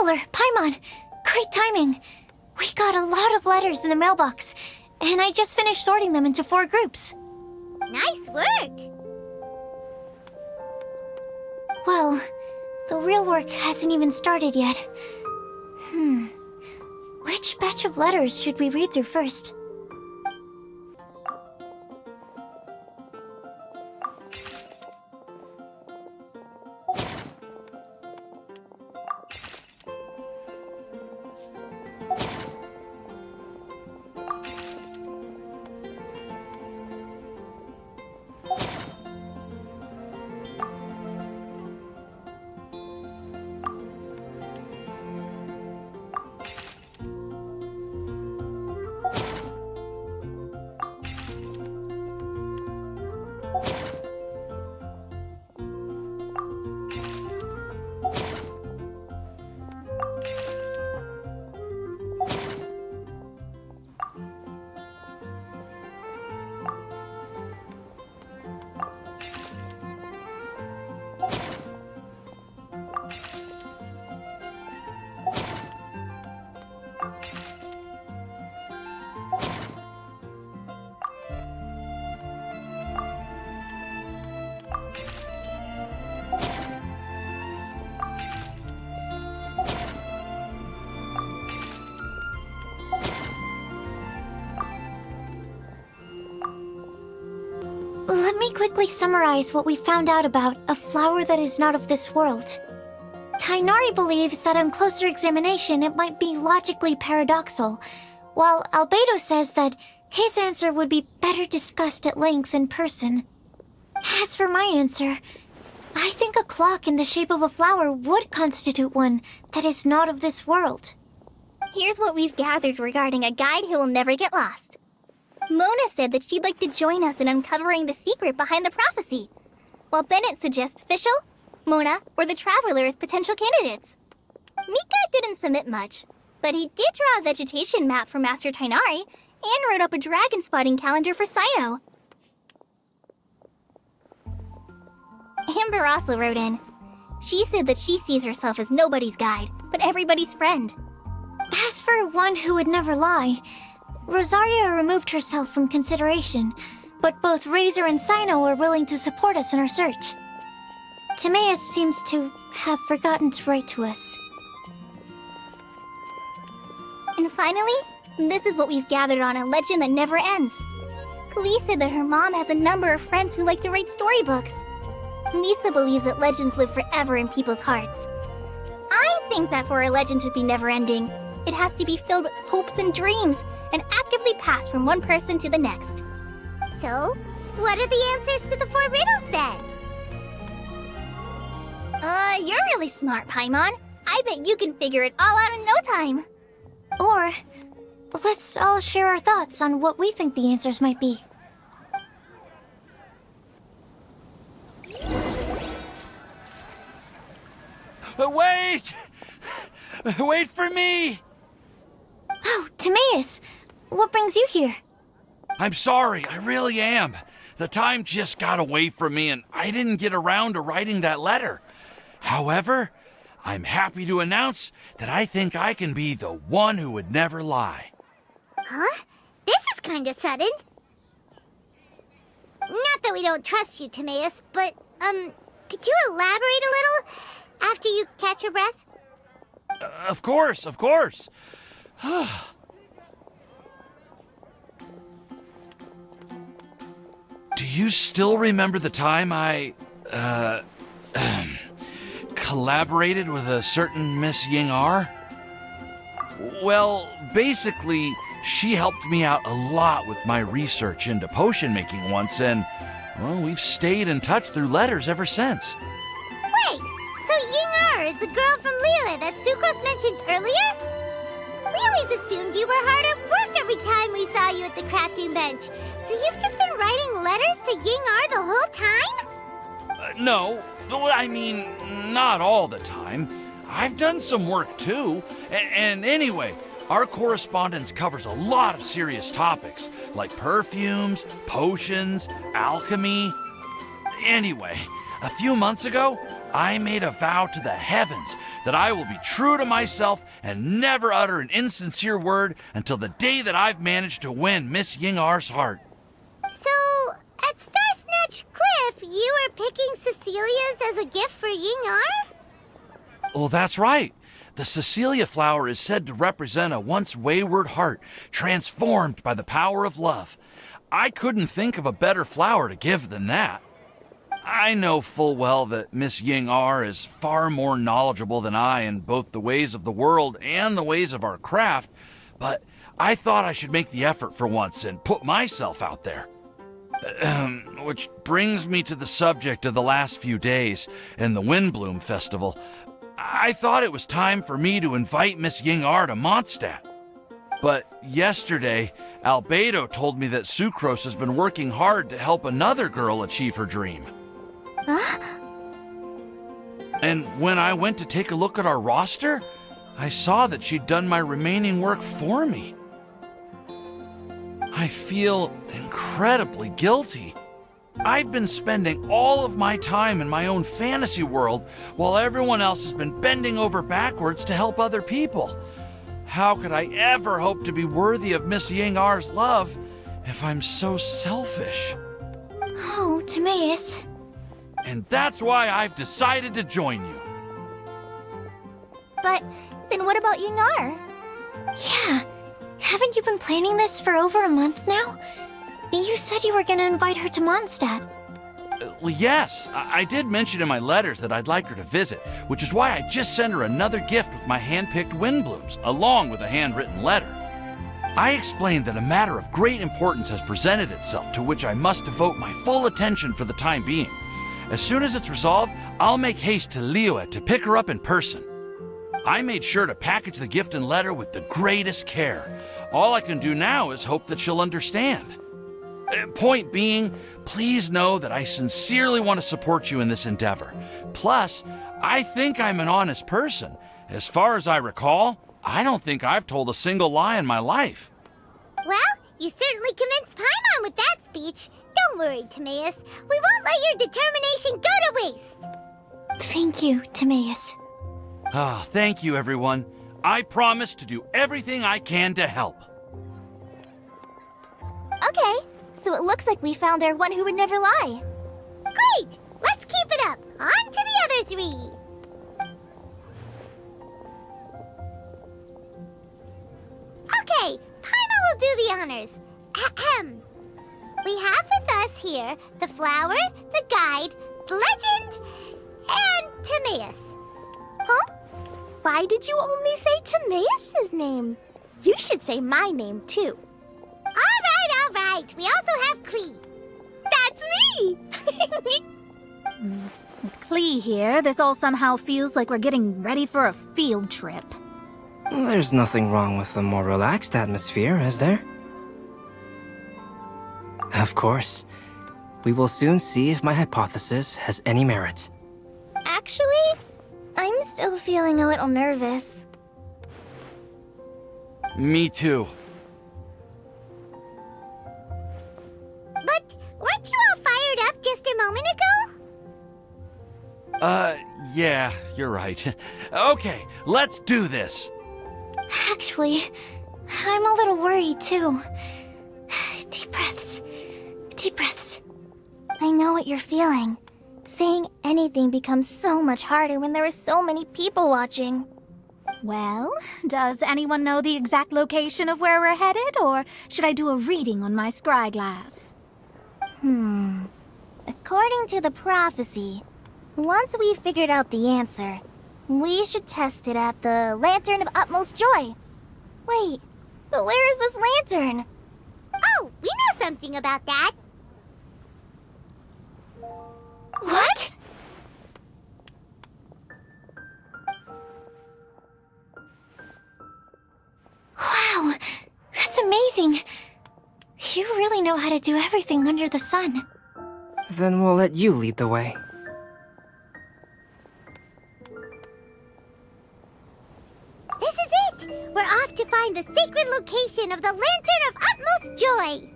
Traveler, Paimon, great timing. We got a lot of letters in the mailbox, and I just finished sorting them into 4 groups. Nice work! Well, the real work hasn't even started yet. Which batch of letters should we read through first? Let me quickly summarize what we found out about a flower that is not of this world. Tainari believes that on closer examination it might be logically paradoxal, while Albedo says that his answer would be better discussed at length in person. As for my answer, I think a clock in the shape of a flower would constitute one that is not of this world. Here's what we've gathered regarding a guide who will never get lost. Mona said that she'd like to join us in uncovering the secret behind the prophecy, while Bennett suggests Fischl, Mona, or the Traveler as potential candidates. Mika didn't submit much, but he did draw a vegetation map for Master Tainari and wrote up a dragon spotting calendar for Sino. Amber also wrote in. She said that she sees herself as nobody's guide, but everybody's friend. As for one who would never lie, Rosaria removed herself from consideration, but both Razor and Sino are willing to support us in our search. Timaeus seems to have forgotten to write to us. And finally, this is what we've gathered on a legend that never ends. Klee said that her mom has a number of friends who like to write storybooks. Lisa believes that legends live forever in people's hearts. I think that for a legend to be never-ending, it has to be filled with hopes and dreams, and actively passed from one person to the next. So, what are the answers to the 4 riddles then? You're really smart, Paimon. I bet you can figure it all out in no time. Or, let's all share our thoughts on what we think the answers might be. Wait! Wait for me! Oh, Timaeus! What brings you here? I'm sorry, I really am. The time just got away from me and I didn't get around to writing that letter. However, I'm happy to announce that I think I can be the one who would never lie. Huh? This is kinda sudden. Not that we don't trust you, Timaeus, but, could you elaborate a little after you catch your breath? Of course, of course. Do you still remember the time I, collaborated with a certain Miss Ying-R? Well, basically, she helped me out a lot with my research into potion making once, and, well, we've stayed in touch through letters ever since. Wait, so Ying-R is the girl from Liyue that Sucrose mentioned earlier? We always assumed you were hard at work every time we saw you at the crafting bench. So you've just been writing letters to Ying-R the whole time? No, I mean, not all the time. I've done some work too. And anyway, our correspondence covers a lot of serious topics, like perfumes, potions, alchemy. Anyway, a few months ago, I made a vow to the heavens that I will be true to myself and never utter an insincere word until the day that I've managed to win Miss Ying-Ar's heart. So, at Star Snatch Cliff, you were picking Cecilia's as a gift for Ying-Ar? Well, that's right. The Cecilia flower is said to represent a once wayward heart, transformed by the power of love. I couldn't think of a better flower to give than that. I know full well that Miss Ying-Ar is far more knowledgeable than I in both the ways of the world and the ways of our craft, but I thought I should make the effort for once and put myself out there. Which brings me to the subject of the last few days and the Windbloom Festival. I thought it was time for me to invite Miss Ying-Ar to Mondstadt. But yesterday, Albedo told me that Sucrose has been working hard to help another girl achieve her dream. Huh? And when I went to take a look at our roster, I saw that she'd done my remaining work for me. I feel incredibly guilty. I've been spending all of my time in my own fantasy world while everyone else has been bending over backwards to help other people. How could I ever hope to be worthy of Miss Ying-Ar's love if I'm so selfish? Oh, Timaeus. And that's why I've decided to join you. But then what about Ying-Ar? Yeah. Haven't you been planning this for over a month now? You said you were gonna invite her to Mondstadt. Well, yes, I did mention in my letters that I'd like her to visit, which is why I just sent her another gift with my hand-picked Windblooms, along with a handwritten letter. I explained that a matter of great importance has presented itself to which I must devote my full attention for the time being. As soon as it's resolved, I'll make haste to Liyue to pick her up in person. I made sure to package the gift and letter with the greatest care. All I can do now is hope that she'll understand. Point being, please know that I sincerely want to support you in this endeavor. Plus, I think I'm an honest person. As far as I recall, I don't think I've told a single lie in my life. Well, you certainly convinced Paimon with that speech. Don't worry, Timaeus. We won't let your determination go to waste. Thank you, Timaeus. Ah, thank you, everyone. I promise to do everything I can to help. Okay, so it looks like we found our one who would never lie. Great! Let's keep it up. On to the other three. Okay, Paimon will do the honors. Ahem. We have with us here the flower, the guide, the legend, and Timaeus. Huh? Why did you only say Timaeus' name? You should say my name, too. All right. We also have Klee. That's me! With Klee here, this all somehow feels like we're getting ready for a field trip. There's nothing wrong with a more relaxed atmosphere, is there? Of course. We will soon see if my hypothesis has any merit. Actually, I'm still feeling a little nervous. Me too. But weren't you all fired up just a moment ago? Yeah, you're right. Okay, let's do this. Actually, I'm a little worried too. Deep breaths. Deep breaths. I know what you're feeling. Saying anything becomes so much harder when there are so many people watching. Well, does anyone know the exact location of where we're headed, or should I do a reading on my scry glass? According to the prophecy, once we've figured out the answer, we should test it at the Lantern of Utmost Joy. Wait, but where is this lantern? Oh, we know something about that. What? Wow, that's amazing. You really know how to do everything under the sun. Then we'll let you lead the way. This is it! We're off to find the sacred location of the Lantern of Utmost Joy.